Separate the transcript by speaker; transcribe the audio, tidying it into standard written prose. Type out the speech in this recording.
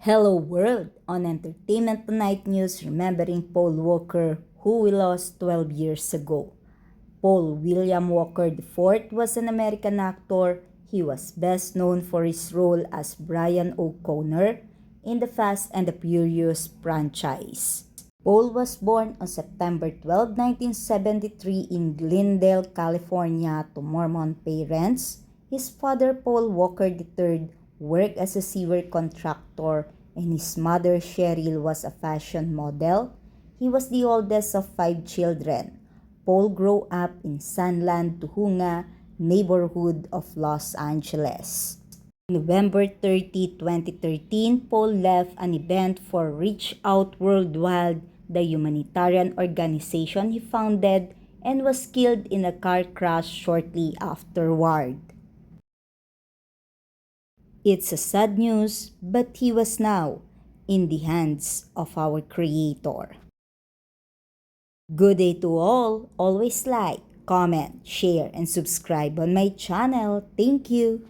Speaker 1: Hello world! On Entertainment Tonight News, remembering Paul Walker, who we lost 12 years ago. Paul William Walker IV was an American actor. He was best known for his role as Brian O'Connor in the Fast and the Furious franchise. Paul was born on September 12, 1973 in Glendale, California to Mormon parents. His father, Paul Walker III, worked as a sewer contractor and his mother, Cheryl, was a fashion model. He was the oldest of 5 children. Paul grew up in Sunland, Tuhunga neighborhood of Los Angeles. November 30, 2013, Paul left an event for Reach Out Worldwide, the humanitarian organization he founded, and was killed in a car crash shortly afterward. It's a sad news, but he was now in the hands of our Creator. Good day to all. Always like, comment, share, and subscribe on my channel. Thank you.